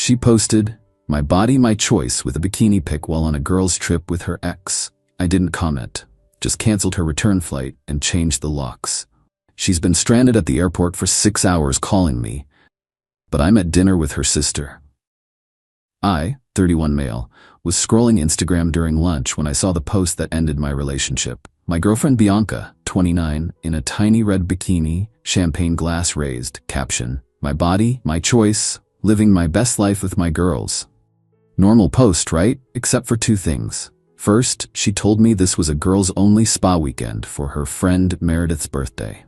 She posted, "My body, my choice," with a bikini pic while on a girl's trip with her ex. I didn't comment, just canceled her return flight and changed the locks. She's been stranded at the airport for 6 hours calling me, but I'm at dinner with her sister. I, 31 male, was scrolling Instagram during lunch when I saw the post that ended my relationship. My girlfriend Bianca, 29, in a tiny red bikini, champagne glass raised, caption, "My body, my choice, living my best life with my girls." Normal post, right? Except for 2 things. First, she told me this was a girls-only spa weekend for her friend Meredith's birthday.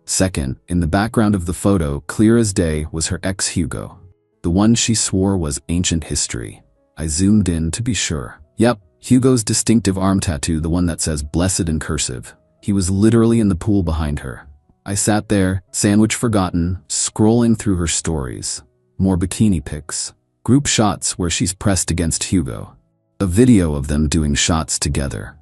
Second, in the background of the photo, clear as day, was her ex Hugo. The one she swore was ancient history. I zoomed in to be sure. Yep, Hugo's distinctive arm tattoo, the one that says blessed in cursive. He was literally in the pool behind her. I sat there, sandwich forgotten, scrolling through her stories. More bikini pics. Group shots where she's pressed against Hugo. A video of them doing shots together.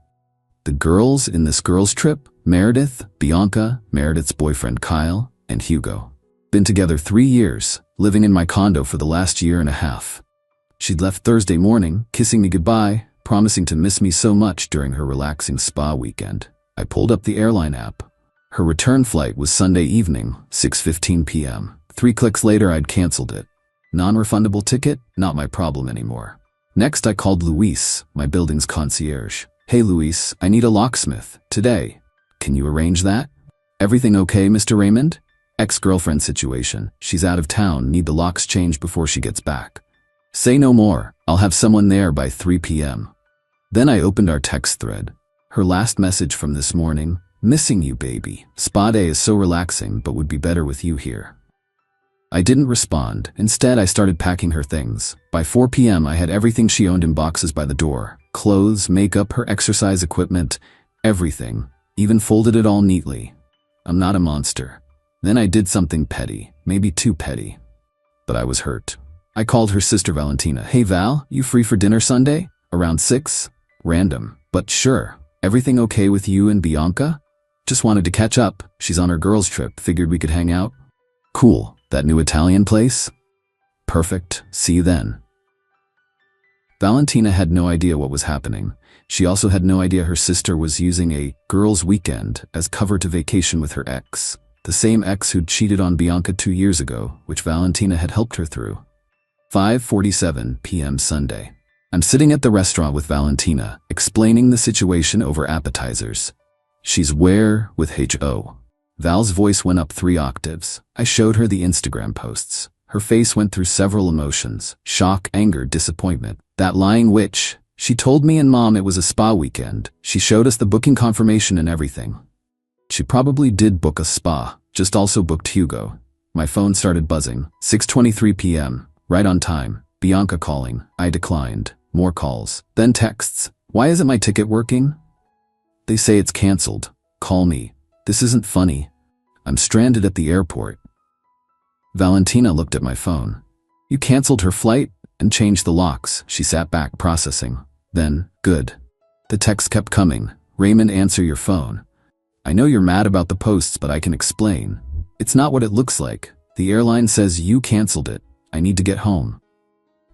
The girls in this girls' trip, Meredith, Bianca, Meredith's boyfriend Kyle, and Hugo. Been together 3 years, living in my condo for the last year and a half. She'd left Thursday morning, kissing me goodbye, promising to miss me so much during her relaxing spa weekend. I pulled up the airline app. Her return flight was Sunday evening, 6:15 p.m. 3 clicks later I'd canceled it. Non-refundable ticket? Not my problem anymore. Next I called Luis, my building's concierge. "Hey Luis, I need a locksmith, today. Can you arrange that?" "Everything okay, Mr. Raymond?" "Ex-girlfriend situation. She's out of town, need the locks changed before she gets back." "Say no more, I'll have someone there by 3 p.m. Then I opened our text thread. Her last message from this morning, "Missing you, baby. Spa day is so relaxing but would be better with you here." I didn't respond. Instead, I started packing her things. By 4 p.m. I had everything she owned in boxes by the door. Clothes, makeup, her exercise equipment, everything. Even folded it all neatly. I'm not a monster. Then I did something petty, maybe too petty. But I was hurt. I called her sister Valentina. "Hey Val, you free for dinner Sunday? Around 6? Random, but sure. Everything okay with you and Bianca? Just wanted to catch up. She's on her girls' trip, figured we could hang out." "Cool. That new Italian place?" "Perfect. See you then." Valentina had no idea what was happening. She also had no idea her sister was using a girls' weekend as cover to vacation with her ex. The same ex who'd cheated on Bianca 2 years ago, which Valentina had helped her through. 5:47 p.m. Sunday. I'm sitting at the restaurant with Valentina, explaining the situation over appetizers. She's where with H.O. Val's voice went up 3 octaves. I showed her the Instagram posts. Her face went through several emotions: shock, anger, disappointment. That lying witch. She told me and Mom it was a spa weekend. She showed us the booking confirmation and everything. She probably did book a spa, just also booked Hugo. My phone started buzzing. 6:23 p.m. Right on time. Bianca calling. I declined. More calls. Then texts. "Why isn't my ticket working?" "They say it's canceled. Call me. This isn't funny. I'm stranded at the airport." Valentina looked at my phone. "You canceled her flight and changed the locks." She sat back processing. Then, "Good." The text kept coming. "Raymond, answer your phone. I know you're mad about the posts, but I can explain. It's not what it looks like. The airline says you canceled it. I need to get home."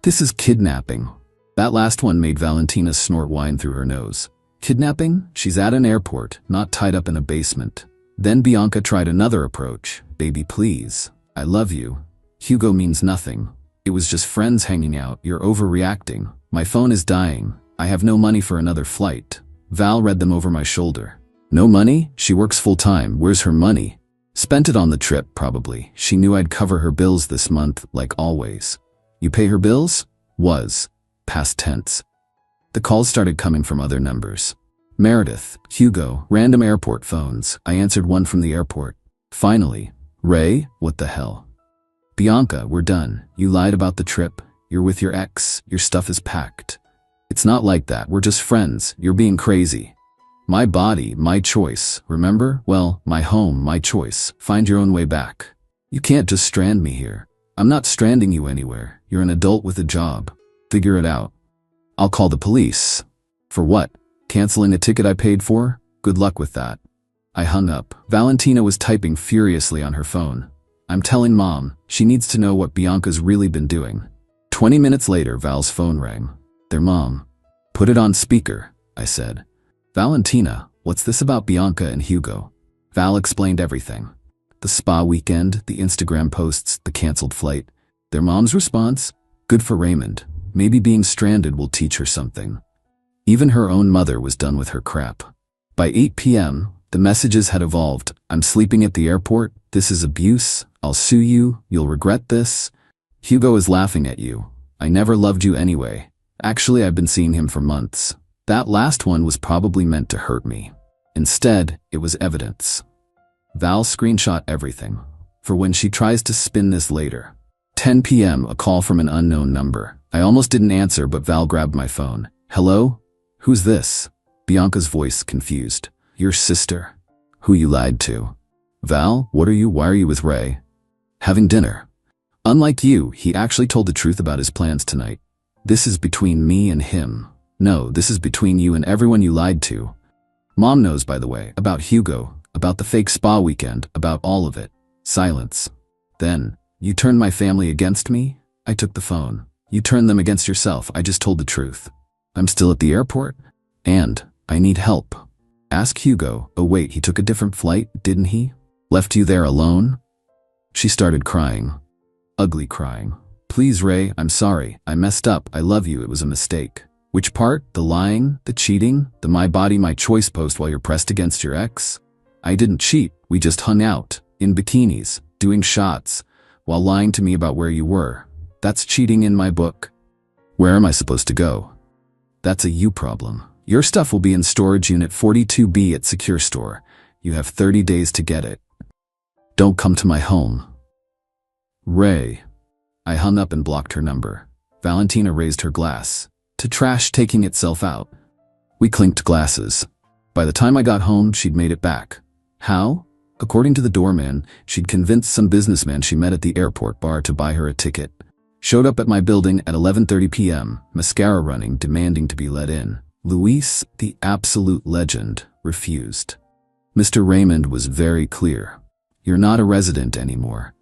This is kidnapping. That last one made Valentina snort wine through her nose. Kidnapping? She's at an airport, not tied up in a basement. Then Bianca tried another approach. "Baby, please. I love you. Hugo means nothing. It was just friends hanging out. You're overreacting. My phone is dying. I have no money for another flight." Val read them over my shoulder. "No money? She works full-time. Where's her money?" "Spent it on the trip, probably. She knew I'd cover her bills this month, like always." "You pay her bills?" Was. Past tense. The calls started coming from other numbers. Meredith, Hugo, random airport phones. I answered one from the airport. Finally, "Ray, what the hell?" "Bianca, we're done. You lied about the trip. You're with your ex. Your stuff is packed." "It's not like that. We're just friends. You're being crazy." "My body, my choice. Remember? Well, my home, my choice. Find your own way back. You can't just strand me here. I'm not stranding you anywhere. You're an adult with a job. Figure it out." "I'll call the police." "For what? Canceling a ticket I paid for? Good luck with that." I hung up. Valentina was typing furiously on her phone. "I'm telling Mom. She needs to know what Bianca's really been doing." 20 minutes later, Val's phone rang. Their mom. Put it on speaker, I said. Valentina, what's this about Bianca and Hugo? Val explained everything. The spa weekend, the Instagram posts, the canceled flight. Their mom's response? Good for Raymond. Maybe being stranded will teach her something. Even her own mother was done with her crap. By 8 p.m., the messages had evolved. I'm sleeping at the airport. This is abuse. I'll sue you. You'll regret this. Hugo is laughing at you. I never loved you anyway. Actually, I've been seeing him for months. That last one was probably meant to hurt me. Instead, it was evidence. Val screenshot everything, for when she tries to spin this later. 10 p.m., a call from an unknown number. I almost didn't answer, but Val grabbed my phone. Hello? Who's this? Bianca's voice, confused. Your sister. Who you lied to. Val, what are you? Why are you with Ray? Having dinner. Unlike you, he actually told the truth about his plans tonight. This is between me and him. No, this is between you and everyone you lied to. Mom knows, by the way, about Hugo, about the fake spa weekend, about all of it. Silence. Then, you turned my family against me? I took the phone. You turned them against yourself. I just told the truth. I'm still at the airport, and I need help. Ask Hugo. Oh wait, he took a different flight, didn't he? Left you there alone? She started crying. Ugly crying. Please, Ray, I'm sorry. I messed up. I love you. It was a mistake. Which part? The lying? The cheating? The my body, my choice post while you're pressed against your ex? I didn't cheat. We just hung out, in bikinis, doing shots, while lying to me about where you were. That's cheating in my book. Where am I supposed to go? That's a you problem. Your stuff will be in storage unit 42B at Secure Store. You have 30 days to get it. Don't come to my home. Ray. I hung up and blocked her number. Valentina raised her glass, to trash taking itself out. We clinked glasses. By the time I got home, she'd made it back. How? According to the doorman, she'd convinced some businessman she met at the airport bar to buy her a ticket. Showed up at my building at 11:30 p.m., mascara running, demanding to be let in. Luis, the absolute legend, refused. Mr. Raymond was very clear. You're not a resident anymore.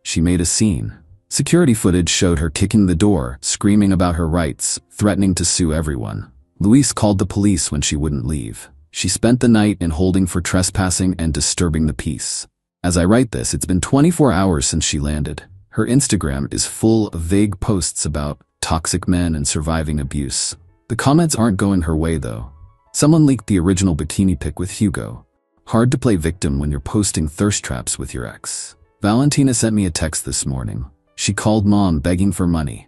She made a scene. Security footage showed her kicking the door, screaming about her rights, threatening to sue everyone. Luis called the police when she wouldn't leave. She spent the night in holding for trespassing and disturbing the peace. As I write this, it's been 24 hours since she landed. Her Instagram is full of vague posts about toxic men and surviving abuse. The comments aren't going her way, though. Someone leaked the original bikini pic with Hugo. Hard to play victim when you're posting thirst traps with your ex. Valentina sent me a text this morning. She called Mom begging for money.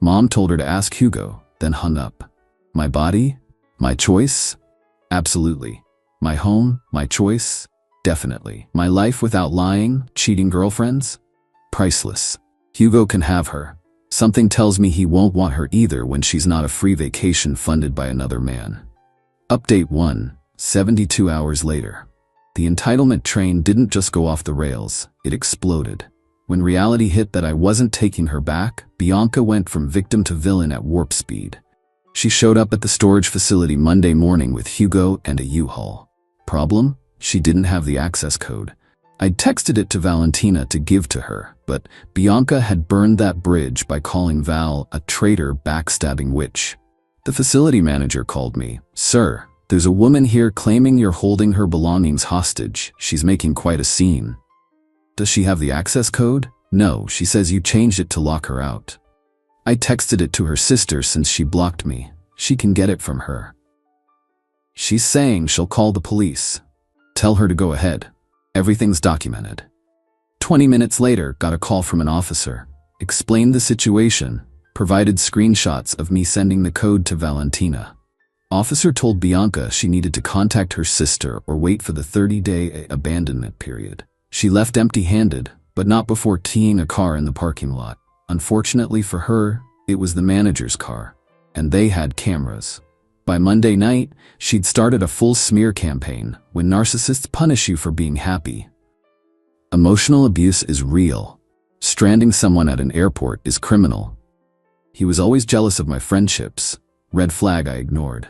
Mom told her to ask Hugo, then hung up. My body? My choice? Absolutely. My home? My choice? Definitely. My life without lying, cheating girlfriends? Priceless. Hugo can have her. Something tells me he won't want her either when she's not a free vacation funded by another man. Update 1, 72 hours later. The entitlement train didn't just go off the rails, it exploded. When reality hit that I wasn't taking her back, Bianca went from victim to villain at warp speed. She showed up at the storage facility Monday morning with Hugo and a U-Haul. Problem? She didn't have the access code. I'd texted it to Valentina to give to her, but Bianca had burned that bridge by calling Val a traitor, backstabbing witch. The facility manager called me. Sir, there's a woman here claiming you're holding her belongings hostage. She's making quite a scene. Does she have the access code? No, she says you changed it to lock her out. I texted it to her sister since she blocked me. She can get it from her. She's saying she'll call the police. Tell her to go ahead. Everything's documented. 20 minutes later, got a call from an officer. Explained the situation. Provided screenshots of me sending the code to Valentina. Officer told Bianca she needed to contact her sister or wait for the 30-day abandonment period. She left empty-handed, but not before keying a car in the parking lot. Unfortunately for her, it was the manager's car, and they had cameras. By Monday night, she'd started a full smear campaign when narcissists punish you for being happy. Emotional abuse is real. Stranding someone at an airport is criminal. He was always jealous of my friendships. Red flag I ignored.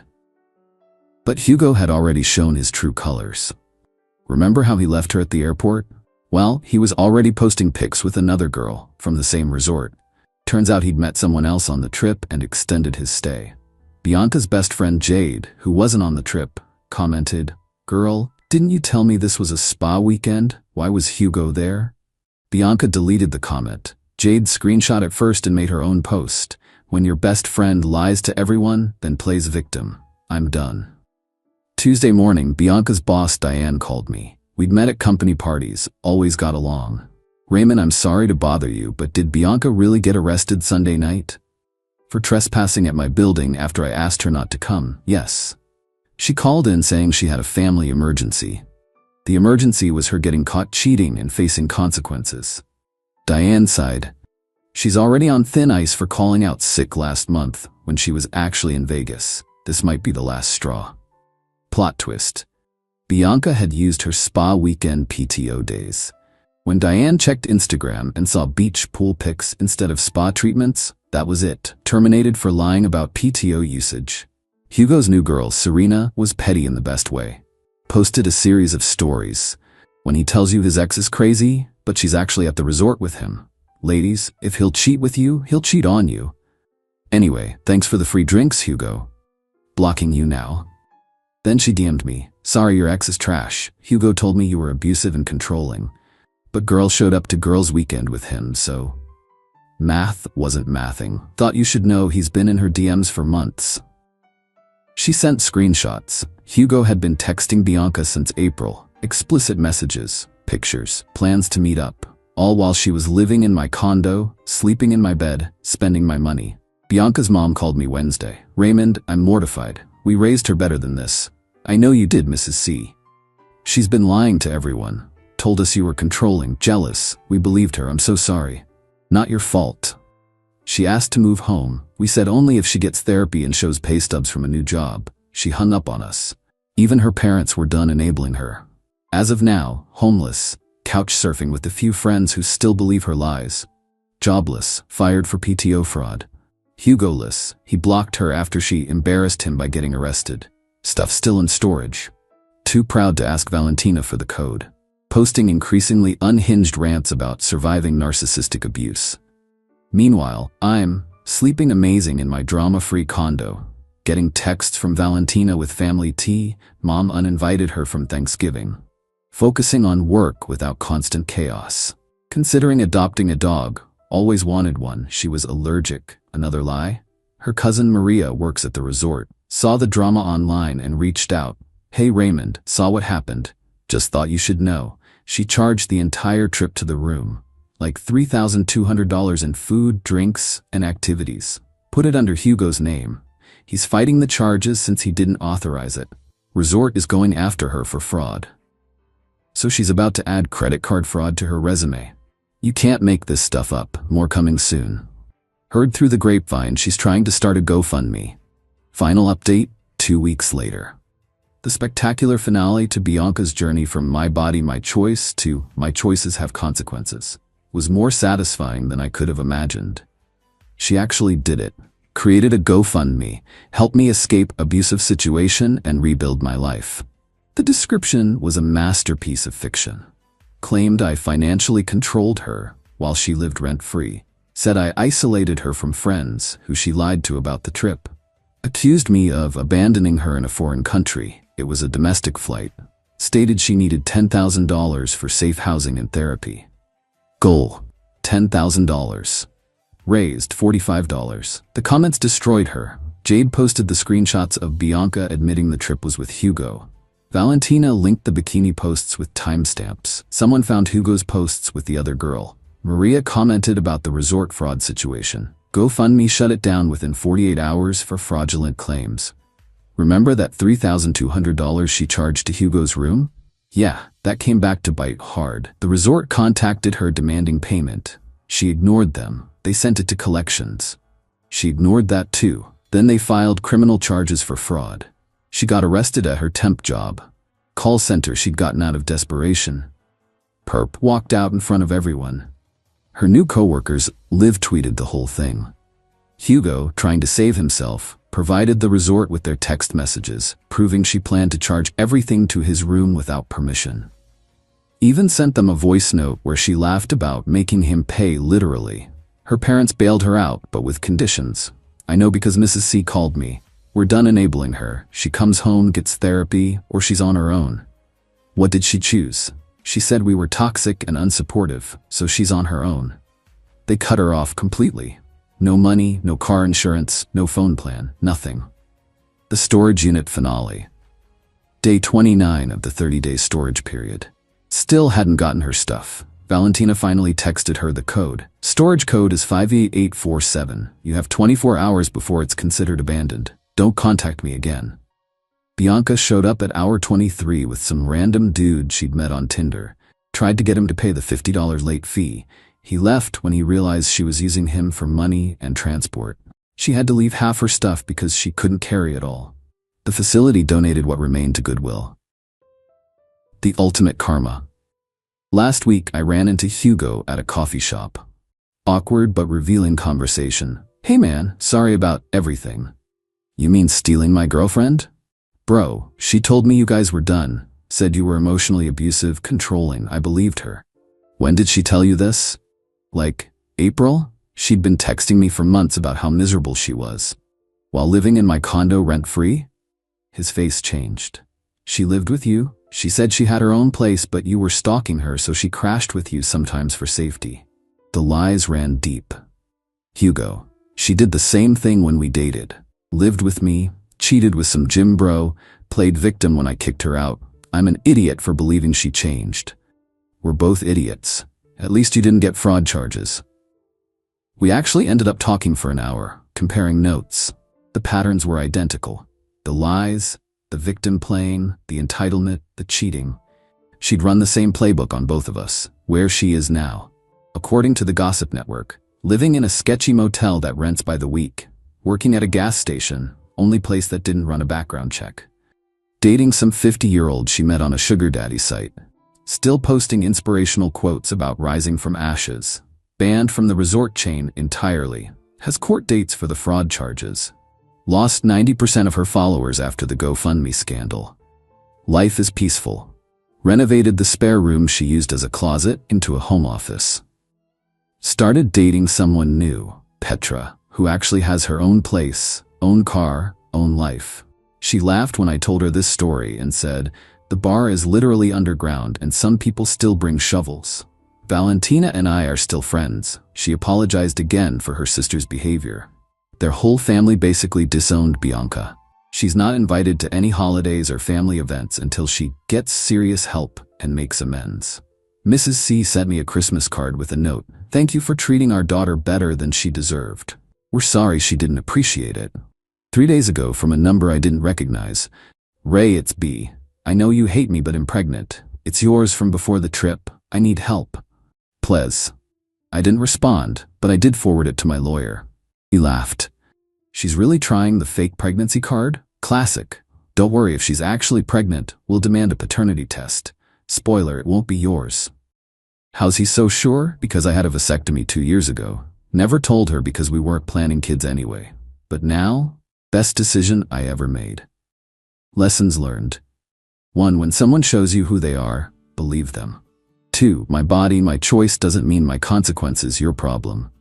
But Hugo had already shown his true colors. Remember how he left her at the airport? Well, he was already posting pics with another girl from the same resort. Turns out he'd met someone else on the trip and extended his stay. Bianca's best friend Jade, who wasn't on the trip, commented, "Girl, didn't you tell me this was a spa weekend? Why was Hugo there?" Bianca deleted the comment. Jade screenshot it first and made her own post. "When your best friend lies to everyone, then plays victim. I'm done." Tuesday morning, Bianca's boss Diane called me. We'd met at company parties, always got along. "Raymond, I'm sorry to bother you, but did Bianca really get arrested Sunday night?" "For trespassing at my building after I asked her not to come, yes. She called in saying she had a family emergency. The emergency was her getting caught cheating and facing consequences." Diane sighed. "She's already on thin ice for calling out sick last month when she was actually in Vegas. This might be the last straw." Plot twist. Bianca had used her spa weekend PTO days. When Diane checked Instagram and saw beach pool pics instead of spa treatments, that was it. Terminated for lying about PTO usage. Hugo's new girl, Serena, was petty in the best way. Posted a series of stories. When he tells you his ex is crazy, but she's actually at the resort with him. Ladies, if he'll cheat with you, he'll cheat on you. Anyway, thanks for the free drinks, Hugo. Blocking you now. Then she DM'd me. "Sorry, your ex is trash. Hugo told me you were abusive and controlling. But girl showed up to girls' weekend with him, so..." Math wasn't mathing. "Thought you should know he's been in her DMs for months." She sent screenshots. Hugo had been texting Bianca since April. Explicit messages, pictures, plans to meet up. All while she was living in my condo, sleeping in my bed, spending my money. Bianca's mom called me Wednesday. "Raymond, I'm mortified. We raised her better than this. I know you did, Mrs. C. She's been lying to everyone. Told us you were controlling, jealous. We believed her. I'm so sorry. Not your fault." She asked to move home. We said only if she gets therapy and shows pay stubs from a new job. She hung up on us. Even her parents were done enabling her. As of now, homeless, couch surfing with the few friends who still believe her lies. Jobless, fired for PTO fraud. Hugo-less, he blocked her after she embarrassed him by getting arrested. Stuff still in storage. Too proud to ask Valentina for the code. Posting increasingly unhinged rants about surviving narcissistic abuse. Meanwhile, I'm sleeping amazing in my drama-free condo, getting texts from Valentina with family tea. Mom uninvited her from Thanksgiving. Focusing on work without constant chaos. Considering adopting a dog. Always wanted one. She was allergic. Another lie? Her cousin Maria works at the resort. Saw the drama online and reached out. "Hey Raymond, saw what happened. Just thought you should know." She charged the entire trip to the room. Like $3,200 in food, drinks, and activities. Put it under Hugo's name. He's fighting the charges since he didn't authorize it. Resort is going after her for fraud. So she's about to add credit card fraud to her resume. You can't make this stuff up. More coming soon. Heard through the grapevine she's trying to start a GoFundMe. Final update, 2 weeks later. The spectacular finale to Bianca's journey from my body, my choice to my choices have consequences was more satisfying than I could have imagined. She actually did it. Created a GoFundMe, helped me escape abusive situation and rebuild my life. The description was a masterpiece of fiction. Claimed I financially controlled her while she lived rent-free. Said I isolated her from friends who she lied to about the trip. Accused me of abandoning her in a foreign country. It was a domestic flight. Stated she needed $10,000 for safe housing and therapy. Goal: $10,000. Raised $45. The comments destroyed her. Jade posted the screenshots of Bianca admitting the trip was with Hugo. Valentina linked the bikini posts with timestamps. Someone found Hugo's posts with the other girl. Maria commented about the resort fraud situation. GoFundMe shut it down within 48 hours for fraudulent claims. Remember that $3,200 she charged to Hugo's room? Yeah, that came back to bite hard. The resort contacted her demanding payment. She ignored them. They sent it to collections. She ignored that too. Then they filed criminal charges for fraud. She got arrested at her temp job. Call center she'd gotten out of desperation. Perp walked out in front of everyone. Her new coworkers live tweeted the whole thing. Hugo, trying to save himself, provided the resort with their text messages, proving she planned to charge everything to his room without permission. Even sent them a voice note where she laughed about making him pay literally. Her parents bailed her out, but with conditions. I know because Mrs. C called me. We're done enabling her. She comes home, gets therapy, or she's on her own. What did she choose? She said we were toxic and unsupportive, so she's on her own. They cut her off completely. No money, no car insurance, no phone plan, nothing. The storage unit finale. Day 29 of the 30-day storage period. Still hadn't gotten her stuff. Valentina finally texted her the code. Storage code is 58847. You have 24 hours before it's considered abandoned. Don't contact me again. Bianca showed up at hour 23 with some random dude she'd met on Tinder. Tried to get him to pay the $50 late fee. He left when he realized she was using him for money and transport. She had to leave half her stuff because she couldn't carry it all. The facility donated what remained to Goodwill. The ultimate karma. Last week, I ran into Hugo at a coffee shop. Awkward but revealing conversation. Hey man, sorry about everything. You mean stealing my girlfriend? Bro, she told me you guys were done. Said you were emotionally abusive, controlling. I believed her. When did she tell you this? Like, April? She'd been texting me for months about how miserable she was. While living in my condo rent-free? His face changed. She lived with you? She said she had her own place, but you were stalking her, so she crashed with you sometimes for safety. The lies ran deep. Hugo, she did the same thing when we dated. Lived with me, cheated with some gym bro, played victim when I kicked her out. I'm an idiot for believing she changed. We're both idiots. At least you didn't get fraud charges. We actually ended up talking for an hour, comparing notes. The patterns were identical. The lies, the victim playing, the entitlement, the cheating. She'd run the same playbook on both of us. Where she is now. According to the Gossip Network, living in a sketchy motel that rents by the week. Working at a gas station, only place that didn't run a background check. Dating some 50-year-old she met on a sugar daddy site. Still posting inspirational quotes about rising from ashes. Banned from the resort chain entirely. Has court dates for the fraud charges. Lost 90% of her followers after the GoFundMe scandal. Life is peaceful. Renovated the spare room she used as a closet into a home office. Started dating someone new, Petra, who actually has her own place, own car, own life. She laughed when I told her this story and said, the bar is literally underground and some people still bring shovels. Valentina and I are still friends. She apologized again for her sister's behavior. Their whole family basically disowned Bianca. She's not invited to any holidays or family events until she gets serious help and makes amends. Mrs. C sent me a Christmas card with a note. Thank you for treating our daughter better than she deserved. We're sorry she didn't appreciate it. 3 days ago from a number I didn't recognize. Ray, it's B. I know you hate me but I'm pregnant. It's yours from before the trip. I need help. Please. I didn't respond, but I did forward it to my lawyer. He laughed. She's really trying the fake pregnancy card? Classic. Don't worry, if she's actually pregnant, we'll demand a paternity test. Spoiler, it won't be yours. How's he so sure? Because I had a vasectomy 2 years ago. Never told her because we weren't planning kids anyway. But now, best decision I ever made. Lessons learned. 1. When someone shows you who they are, believe them. 2. My body, my choice doesn't mean my consequences your problem.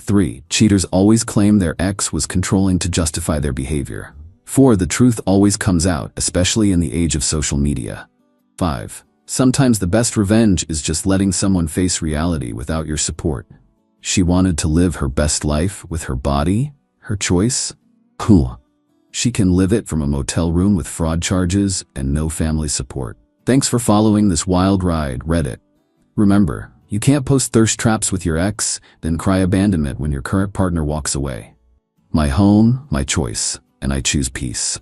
3. Cheaters always claim their ex was controlling to justify their behavior. 4. The truth always comes out, especially in the age of social media. 5. Sometimes the best revenge is just letting someone face reality without your support. She wanted to live her best life with her body, her choice. Cool. She can live it from a motel room with fraud charges and no family support. Thanks for following this wild ride, Reddit. Remember, you can't post thirst traps with your ex, then cry abandonment when your current partner walks away. My home, my choice, and I choose peace.